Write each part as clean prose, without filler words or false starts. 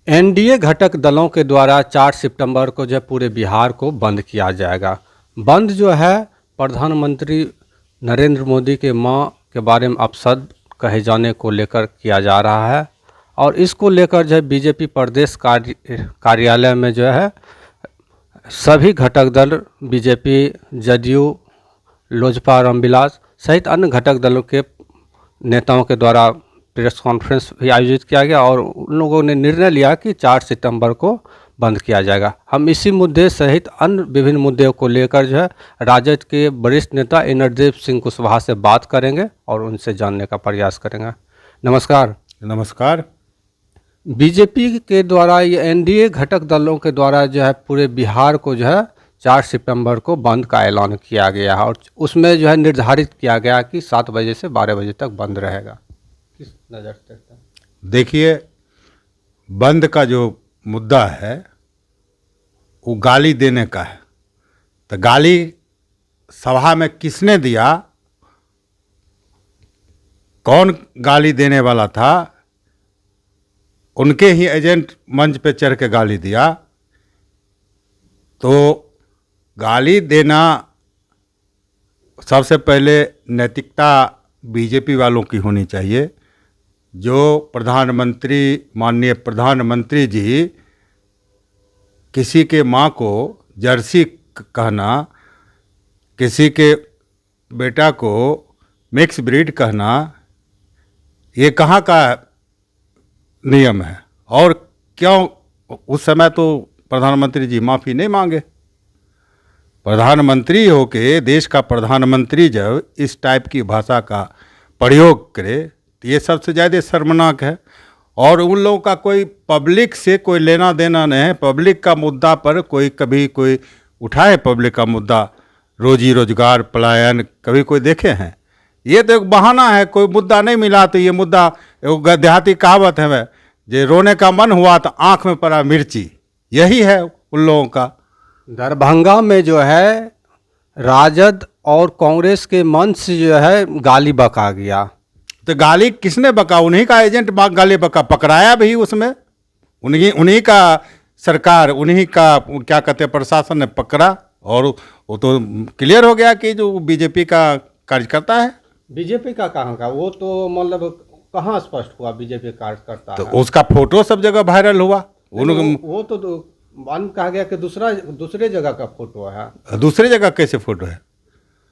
NDA घटक दलों के द्वारा 4 सितंबर को जो पूरे बिहार को बंद किया जाएगा। बंद जो है प्रधानमंत्री नरेंद्र मोदी के मां के बारे में अपशब्द कहे जाने को लेकर किया जा रहा है और इसको लेकर जो है बीजेपी प्रदेश कार्यालय में जो है सभी घटक दल बीजेपी, जदयू, लोजपा, रामविलास सहित अन्य घटक दलों के नेताओं के द्वारा प्रेस कॉन्फ्रेंस भी आयोजित किया गया और उन लोगों ने निर्णय लिया कि 4 सितंबर को बंद किया जाएगा। हम इसी मुद्दे सहित अन्य विभिन्न मुद्दों को लेकर जो है राजद के वरिष्ठ नेता इंद्रदेव सिंह कुशवाहा से बात करेंगे और उनसे जानने का प्रयास करेंगे। नमस्कार। नमस्कार। बीजेपी के द्वारा ये एनडीए घटक दलों के द्वारा जो है पूरे बिहार को जो है 4 सितंबर को बंद का ऐलान किया गया है और उसमें जो है निर्धारित किया गया कि 7 बजे से 12 बजे तक बंद रहेगा। किस नज़र से देखते हैं? देखिए, बंद का जो मुद्दा है वो गाली देने का है। तो गाली सभा में किसने दिया, कौन गाली देने वाला था, उनके ही एजेंट मंच पे चढ़ के गाली दिया। तो गाली देना सबसे पहले नैतिकता बीजेपी वालों की होनी चाहिए। जो प्रधानमंत्री, माननीय प्रधानमंत्री जी किसी के माँ को जर्सी कहना, किसी के बेटा को मिक्स ब्रीड कहना, ये कहाँ का नियम है? और क्यों उस समय तो प्रधानमंत्री जी माफ़ी नहीं मांगे? प्रधानमंत्री होके देश का प्रधानमंत्री जब इस टाइप की भाषा का प्रयोग करे तो ये सबसे ज़्यादा शर्मनाक है। और उन लोगों का कोई पब्लिक से कोई लेना देना नहीं है। पब्लिक का मुद्दा पर कभी कोई उठाए, पब्लिक का मुद्दा रोजी रोजगार, पलायन, कभी कोई देखे हैं? ये तो एक बहाना है। कोई मुद्दा नहीं मिला तो ये मुद्दा, देहाती कहावत है वह, जे रोने का मन हुआ तो आँख में पड़ा मिर्ची, यही है उन लोगों का। दरभंगा में जो है राजद और कांग्रेस के मंच से जो है गाली बका गया। तो गाली किसने बका? उन्हीं का एजेंट गाली बका, पकड़ाया भी उसमें उन्हीं का सरकार, उन्हीं का क्या कहते हैं प्रशासन ने पकड़ा और वो तो क्लियर हो गया कि जो बीजेपी का कार्यकर्ता है। बीजेपी का कहाँ का? वो तो मतलब कहाँ स्पष्ट हुआ बीजेपी कार्यकर्ता तो है? उसका फोटो सब जगह वायरल हुआ। वो तो बंद कहा गया कि दूसरे जगह का फोटो है। दूसरी जगह कैसे फोटो है?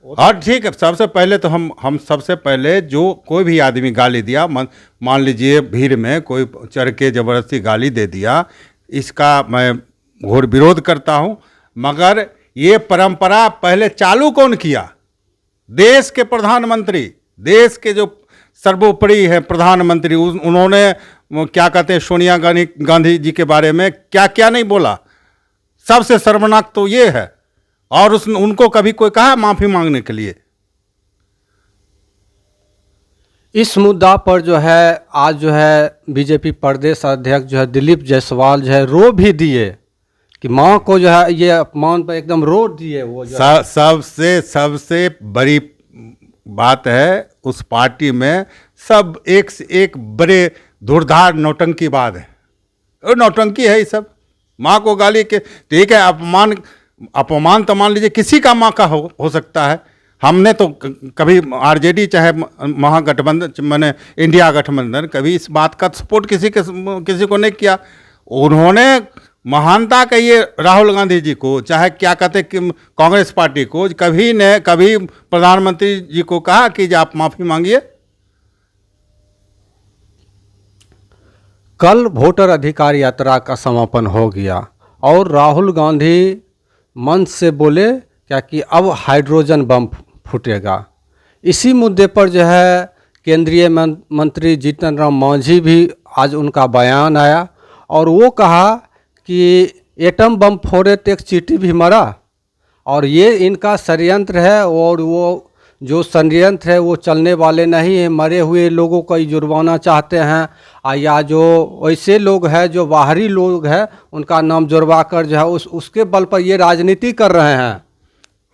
और ठीक है, सबसे पहले तो हम सबसे पहले जो कोई भी आदमी गाली दिया, मान लीजिए भीड़ में कोई चढ़ के ज़बरदस्ती गाली दे दिया, इसका मैं घोर विरोध करता हूं। मगर ये परंपरा पहले चालू कौन किया? देश के प्रधानमंत्री, देश के जो सर्वोपरि है प्रधानमंत्री, उन्होंने क्या कहते हैं सोनिया गांधी जी के बारे में क्या क्या नहीं बोला। सबसे शर्मनाक तो ये है। और उनको कभी कोई कहा माफ़ी मांगने के लिए? इस मुद्दा पर जो है आज जो है बीजेपी प्रदेश अध्यक्ष जो है दिलीप जायसवाल जो है रो भी दिए कि माँ को जो है ये अपमान पर एकदम रो दिए। वो जो सबसे बड़ी बात है उस पार्टी में सब एक से एक बड़े धुरंधार नौटंकीवाद है। और नौटंकी है ये सब। माँ को गाली के, ठीक है, अपमान तो मान लीजिए किसी का माँ का हो सकता है। हमने तो कभी आरजेडी चाहे महागठबंधन, मैंने इंडिया गठबंधन, कभी इस बात का सपोर्ट किसी को नहीं किया। उन्होंने महानता कहिए राहुल गांधी जी को, चाहे क्या कहते कांग्रेस पार्टी को, कभी प्रधानमंत्री जी को कहा कि आप माफ़ी मांगिए। कल वोटर अधिकार यात्रा का समापन हो गया और राहुल गांधी मंच से बोले क्या कि अब हाइड्रोजन बम फूटेगा। इसी मुद्दे पर जो है केंद्रीय मंत्री जीतन राम मांझी भी आज उनका बयान आया और वो कहा कि एटम बम फोड़े तो एक चींटी भी मरा और ये इनका षड्यंत्र है और वो जो षड्यंत्र है वो चलने वाले नहीं है। मरे हुए लोगों का जुर्माना चाहते हैं या जो ऐसे लोग हैं जो बाहरी लोग हैं उनका नाम जुड़वा कर जो है उसके बल पर ये राजनीति कर रहे हैं।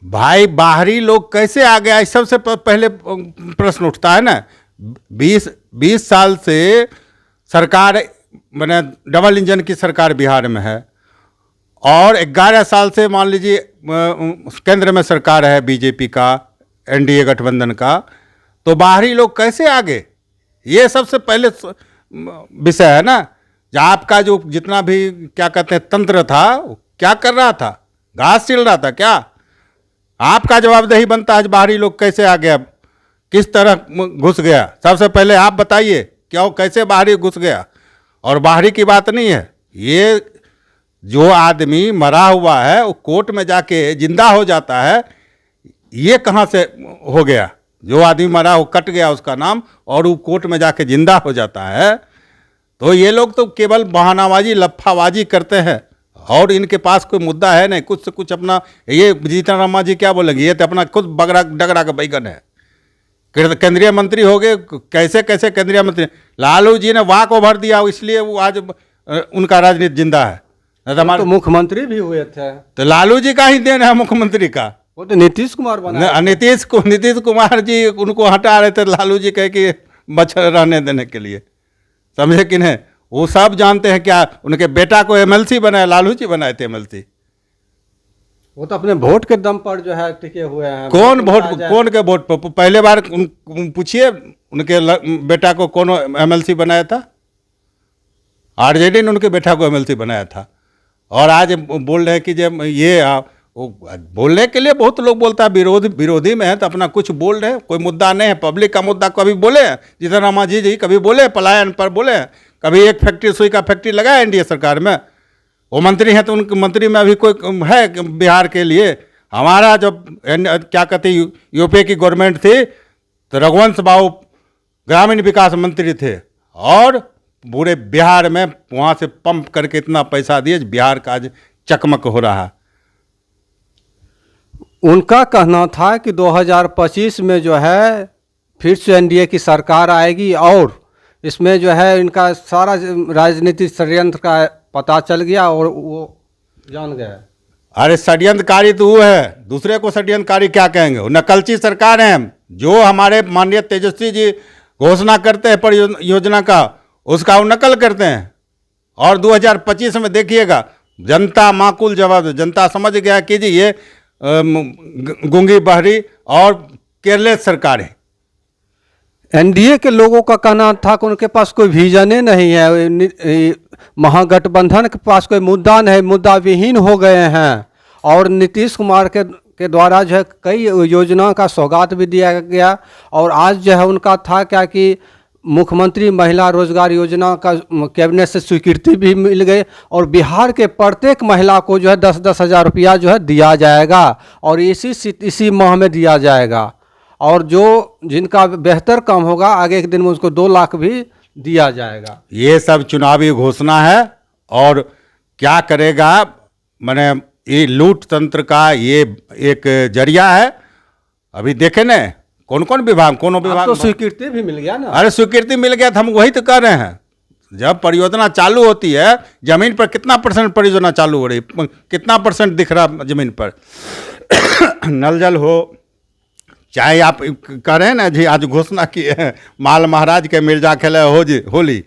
भाई बाहरी लोग कैसे आ गया, सबसे पहले प्रश्न उठता है ना। 20 साल से सरकार मैंने डबल इंजन की सरकार बिहार में है, और 11 साल से मान लीजिए केंद्र में सरकार है बीजेपी का, एनडीए गठबंधन का, तो बाहरी लोग कैसे आगे? ये सबसे पहले विषय है ना। जहाँ आपका जो जितना भी क्या कहते हैं तंत्र था, क्या कर रहा था? घास छिल रहा था क्या? आपका जवाबदेही बनता है बाहरी लोग कैसे आ गया, किस तरह घुस गया। सबसे पहले आप बताइए क्या वो कैसे बाहरी घुस गया। और बाहरी की बात नहीं है, ये जो आदमी मरा हुआ है वो कोर्ट में जाके जिंदा हो जाता है, ये कहाँ से हो गया? जो आदमी मरा वो कट गया उसका नाम, और वो कोर्ट में जाके जिंदा हो जाता है। तो ये लोग तो केवल बहानाबाजी लफ्फाबाजी करते हैं, और इनके पास कोई मुद्दा है नहीं। कुछ से कुछ अपना, ये जीतन रामा जी क्या बोलेंगे, ये तो अपना खुद बगड़ा डगड़ा का बैगन है। केंद्रीय मंत्री हो गए, कैसे कैसे केंद्रीय मंत्री। लालू जी ने वाक ओवर दिया, इसलिए वो आज उनका राजनीति जिंदा है। तो मुख्यमंत्री भी हुए थे, तो लालू जी का ही देन है मुख्यमंत्री का। वो तो नीतीश कुमार बना। नीतीश कुमार जी उनको हटा रहे थे, लालू जी कहे कि मच्छर रहने देने के लिए, समझे कि नहीं? वो सब जानते हैं क्या उनके बेटा को एमएलसी बनाया, लालू जी बनाए थे एमएलसी। वो तो अपने वोट के दम पर जो है टिके हुए हैं। कौन के वोट पर? पहले बार पूछिए उनके बेटा को कौन एमएलसी बनाया था? आरजेडी ने उनके बेटा को एमएलसी बनाया था। और आज बोल रहे हैं कि जब ये बोलने के लिए बहुत लोग बोलता है विरोधी में है तो अपना कुछ बोल रहे हैं, कोई मुद्दा नहीं है। पब्लिक का मुद्दा कभी बोले हैं, जीतन रामा जी कभी बोले पलायन पर बोले हैं, कभी एक फैक्ट्री सुई का फैक्ट्री लगाया एनडीए सरकार में? वो मंत्री हैं तो उनके मंत्री में अभी कोई है बिहार के लिए? हमारा जब क्या कहते यूपी की गवर्नमेंट थी तो रघुवंश बाबू ग्रामीण विकास मंत्री थे, और पूरे बिहार में वहाँ से पंप करके इतना पैसा दिए, बिहार का आज चकमक हो रहा है। उनका कहना था कि 2025 में जो है फिर से एनडीए की सरकार आएगी, और इसमें जो है इनका सारा राजनीतिक षड्यंत्र का पता चल गया और वो जान गए। अरे षड्यंत्रकारी तो वो है, दूसरे को षड्यंत्रकारी क्या कहेंगे? वो नकलची सरकार है। जो हमारे माननीय तेजस्वी जी घोषणा करते हैं परियोजना का, उसका वो नकल करते हैं। और 2025 में देखिएगा जनता माकूल जवाब दे। जनता समझ गया कि जी ये गूंगी बहरी और केयरलेस सरकार है। एनडीए के लोगों का कहना था कि उनके पास कोई विजन ही नहीं है, महागठबंधन के पास कोई मुद्दा नहीं, मुद्दा विहीन हो गए हैं। और नीतीश कुमार के द्वारा जो है कई योजना का सौगात भी दिया गया, और आज जो है उनका था क्या कि मुख्यमंत्री महिला रोजगार योजना का कैबिनेट से स्वीकृति भी मिल गई, और बिहार के प्रत्येक महिला को जो है 10-10 हज़ार रुपया जो है दिया जाएगा, और इसी माह में दिया जाएगा। और जो जिनका बेहतर काम होगा आगे के दिन में उसको 2 लाख भी दिया जाएगा। ये सब चुनावी घोषणा है, और क्या करेगा? मैंने ये लूट तंत्र का ये एक जरिया है। अभी देखे न कौन कौन विभाग तो स्वीकृति भी मिल गया ना। अरे स्वीकृति मिल गया तो हम वही तो कर रहे हैं। जब परियोजना चालू होती है, जमीन पर कितना % परियोजना चालू हो रही, कितना % दिख रहा जमीन पर? नल जल हो, चाहे आप कह रहे हैं ना जी, आज घोषणा की है माल महाराज के मिर्जा खेले होली,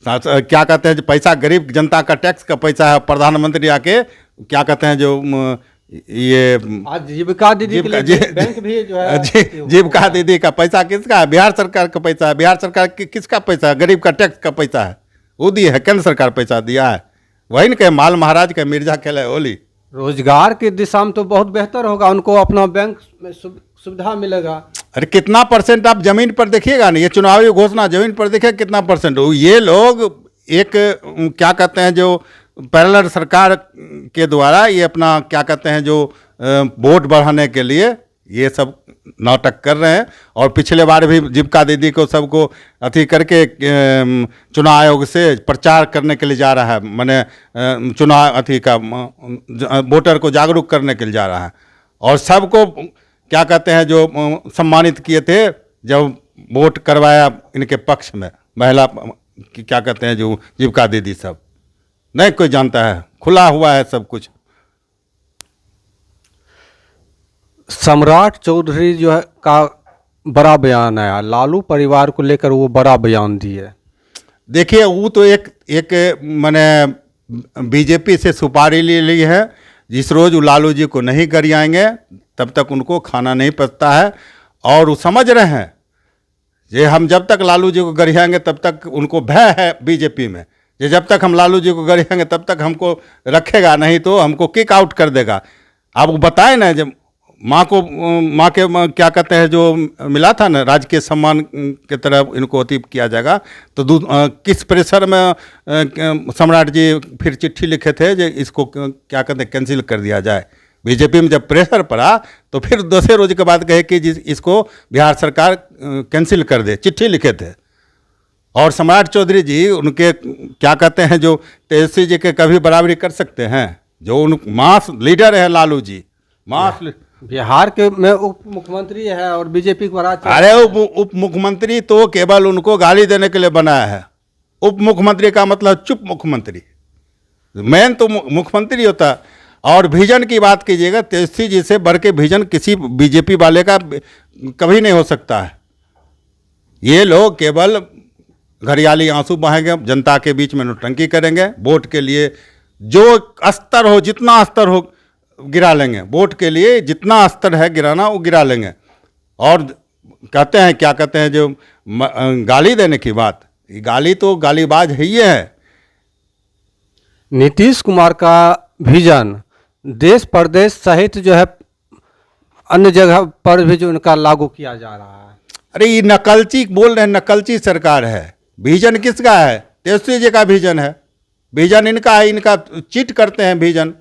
क्या कहते हैं, पैसा गरीब जनता का टैक्स का पैसा है। प्रधानमंत्री आके क्या कहते हैं, जो ये आज जीविका दीदी के लिए बैंक भी जो है, जीविका दीदी का पैसा किसका है? बिहार सरकार का पैसा है। बिहार सरकार किसका पैसा है? गरीब का टैक्स का पैसा है, वो दिए है, केंद्र सरकार पैसा दिया है। वही न कहे माल महाराज के मिर्जा खेले होली। रोजगार की दिशा में तो बहुत बेहतर होगा, उनको अपना बैंक में सुविधा मिलेगा। अरे कितना % आप जमीन पर देखिएगा ना, ये चुनावी घोषणा जमीन पर देखिए कितना %। ये लोग एक क्या कहते हैं, जो पैरेलल सरकार के द्वारा ये अपना क्या कहते हैं, जो वोट बढ़ाने के लिए ये सब नाटक कर रहे हैं। और पिछले बार भी जीविका दीदी को सबको अथी करके चुनाव आयोग से प्रचार करने के लिए जा रहा है, मैंने चुनाव अथी का वोटर को जागरूक करने के लिए जा रहा है। और सबको क्या कहते हैं, जो सम्मानित किए थे जब वोट करवाया इनके पक्ष में, महिला क्या कहते हैं, जो जीविका दीदी, सब नहीं कोई जानता है, खुला हुआ है सब कुछ। सम्राट चौधरी जो है का बड़ा बयान आया, लालू परिवार को लेकर वो बड़ा बयान दिए। देखिए वो तो एक मैंने बीजेपी से सुपारी ले ली है। जिस रोज़ वो लालू जी को नहीं गरियाएंगे तब तक उनको खाना नहीं पचता है। और वो समझ रहे हैं ये हम जब तक लालू जी को गरियाएंगे तब तक उनको भय है बीजेपी में, ये जब तक हम लालू जी को गरियाएंगे तब तक हमको रखेगा, नहीं तो हमको किक आउट कर देगा। आप वो बताए ना, जब माँ के क्या कहते हैं जो मिला था ना राजकीय सम्मान की तरह इनको अति किया जाएगा, तो किस प्रेशर में सम्राट जी फिर चिट्ठी लिखे थे जो इसको क्या कहते हैं कैंसिल कर दिया जाए। बीजेपी में जब प्रेशर पड़ा तो फिर दूसरे रोज के बाद कहे कि इसको बिहार सरकार कैंसिल कर दे, चिट्ठी लिखे थे। और सम्राट चौधरी जी उनके क्या कहते हैं जो तेजस्वी जी के कभी बराबरी कर सकते हैं, जो उन मास लीडर है लालू जी, मास बिहार के में उप मुख्यमंत्री है और बीजेपी को बड़ा। अरे उप मुख्यमंत्री तो केवल उनको गाली देने के लिए बनाया है। उप मुख्यमंत्री का मतलब चुप मुख्यमंत्री, मेन तो मुख्यमंत्री होता है। और विजन की बात कीजिएगा, तेजस्वी जी से बढ़ के विजन किसी बीजेपी वाले का कभी नहीं हो सकता है। ये लोग केवल घड़ियाली आंसू बहाएंगे, जनता के बीच में नौटंकी करेंगे, वोट के लिए जो स्तर हो, जितना स्तर हो गिरा लेंगे, वोट के लिए जितना स्तर है गिराना वो गिरा लेंगे। और कहते हैं क्या कहते हैं जो गाली देने की बात, ये गाली तो गालीबाज है ही है। नीतीश कुमार का विजन देश प्रदेश सहित जो है अन्य जगह पर भी जो उनका लागू किया जा रहा है। अरे ये नकलची बोल रहे हैं, नकलची सरकार है। विजन किसका है? तेजस्वी जी का विजन है। विजन इनका है, इनका चीट करते हैं विजन।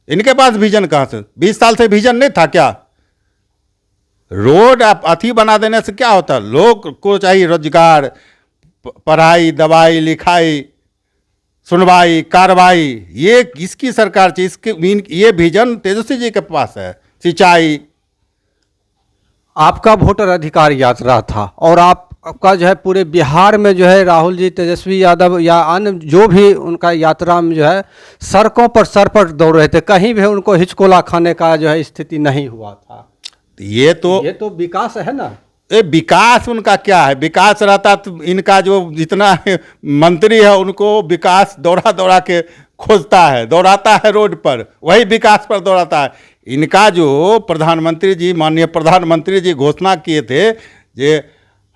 इनके पास विजन कहाँ से? 20 साल से विजन नहीं था क्या? रोड आप अथी बना देने से क्या होता? लोग को चाहिए रोजगार, पढ़ाई, दवाई, लिखाई, सुनवाई, कार्रवाई। ये किसकी सरकार चाहिए? इसके ये विजन तेजस्वी जी के पास है। सिंचाई। आपका वोटर अधिकार यात्रा था और आपका जो है पूरे बिहार में जो है राहुल जी, तेजस्वी यादव या अन्य जो भी उनका यात्रा में जो है सड़कों पर सर पर दौड़ रहे थे, कहीं भी उनको हिचकोला खाने का जो है स्थिति नहीं हुआ था। ये तो विकास है ना। ये विकास उनका क्या है? विकास रहता तो इनका जो जितना मंत्री है उनको विकास दौड़ा दौड़ा के खोजता है, दौड़ाता है रोड पर, वही विकास पर दौड़ाता है। इनका जो प्रधानमंत्री जी, माननीय प्रधानमंत्री जी घोषणा किए थे जे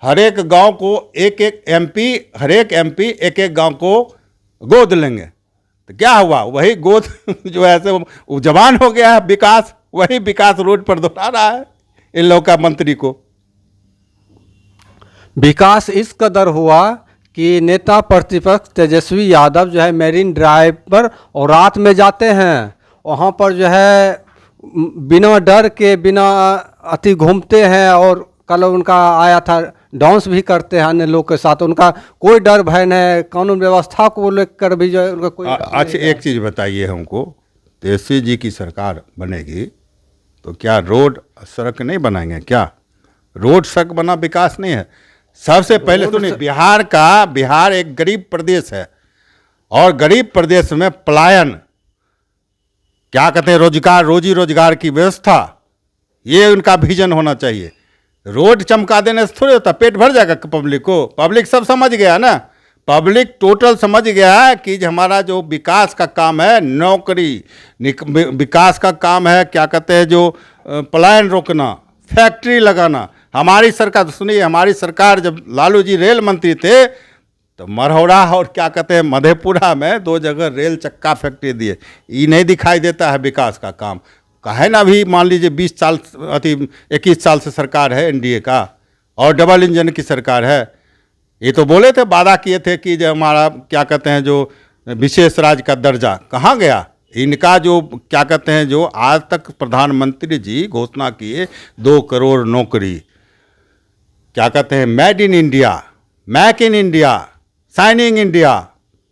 हर एक गांव को एक एक एमपी, हर एक एमपी एक एक गांव को गोद लेंगे, तो क्या हुआ? वही गोद जो है वो जवान हो गया है। विकास, वही विकास रोड पर दोहरा रहा है इन लोगों का मंत्री को। विकास इस कदर हुआ कि नेता प्रतिपक्ष तेजस्वी यादव जो है मेरीन ड्राइव पर और रात में जाते हैं, वहाँ पर जो है बिना डर के, बिना अति घूमते हैं। और कल उनका आया था, डांस भी करते हैं अन्य लोग के साथ। उनका कोई डर भय नहीं, कानून व्यवस्था को लेकर भी जो है उनका कोई। अच्छा एक चीज़ बताइए हमको, तेजस्वी जी की सरकार बनेगी तो क्या रोड सड़क नहीं बनाएंगे क्या? रोड सड़क बना विकास नहीं है। सबसे पहले सुनिए, बिहार एक गरीब प्रदेश है और गरीब प्रदेश में पलायन, क्या कहते हैं, रोजगार, रोजी रोजगार की व्यवस्था, ये उनका विजन होना चाहिए। रोड चमका देने से थोड़ी होता, पेट भर जाएगा पब्लिक को? पब्लिक सब समझ गया ना, पब्लिक टोटल समझ गया है कि हमारा जो विकास का काम है, नौकरी विकास का काम है, क्या कहते हैं जो पलायन रोकना, फैक्ट्री लगाना। हमारी सरकार तो सुनिए, हमारी सरकार जब लालू जी रेल मंत्री थे तो मरहौड़ा और क्या कहते हैं मधेपुरा में 2 जगह रेल चक्का फैक्ट्री दिए। ये नहीं दिखाई देता है विकास का काम? कहे ना, अभी मान लीजिए 20 साल 21 साल से सरकार है एनडीए का और डबल इंजन की सरकार है। ये तो बोले थे, वादा किए थे कि जो हमारा क्या कहते हैं जो विशेष राज्य का दर्जा, कहाँ गया इनका? जो क्या कहते हैं जो आज तक प्रधानमंत्री जी घोषणा किए 2 करोड़ नौकरी, क्या कहते हैं made in India, make in India, shining India,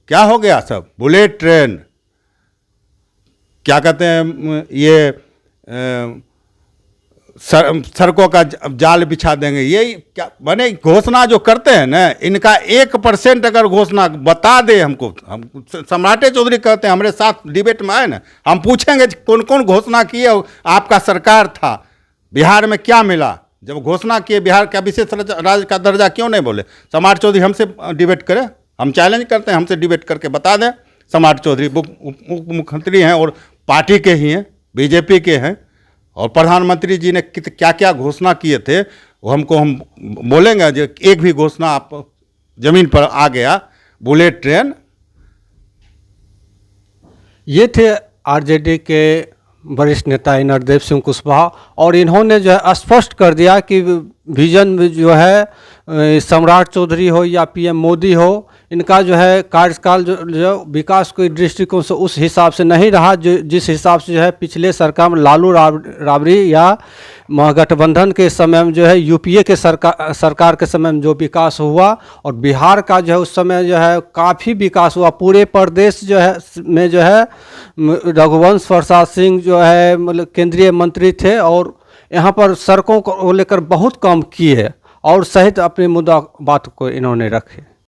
क्या हो गया सब? बुलेट ट्रेन, क्या कहते हैं ये सड़कों का जाल बिछा देंगे। ये क्या बने घोषणा जो करते हैं ना, इनका 1% अगर घोषणा बता दे हमको, हम सम्राटे चौधरी कहते हैं हमारे साथ डिबेट में आए ना, हम पूछेंगे कौन कौन घोषणा किए आपका सरकार था, बिहार में क्या मिला? जब घोषणा किए बिहार का विशेष राज्य का दर्जा क्यों नहीं बोले? सम्राट चौधरी हमसे डिबेट करें, हम चैलेंज करते हैं, हमसे डिबेट करके बता दें। सम्राट चौधरी उप मुख्यमंत्री हैं और पार्टी के ही हैं, बीजेपी के हैं, और प्रधानमंत्री जी ने क्या क्या घोषणा किए थे वो हम बोलेंगे। जो एक भी घोषणा आप जमीन पर आ गया, बुलेट ट्रेन। ये थे आरजेडी के वरिष्ठ नेता नरदेव सिंह कुशवाहा, और इन्होंने जो है स्पष्ट कर दिया कि विजन जो है सम्राट चौधरी हो या पीएम मोदी हो, इनका जो है कार्यकाल जो विकास के दृष्टिकोण से उस हिसाब से नहीं रहा जिस हिसाब से जो है पिछले सरकार में लालू राबड़ी या महागठबंधन के समय में जो है यूपीए के सरकार के समय में जो विकास हुआ, और बिहार का जो है उस समय जो है काफ़ी विकास हुआ। पूरे प्रदेश जो है में जो है रघुवंश प्रसाद सिंह जो है मतलब केंद्रीय मंत्री थे, और यहाँ पर सड़कों को लेकर बहुत काम किए और सहित अपने मुद्दा बात को इन्होंने रखे।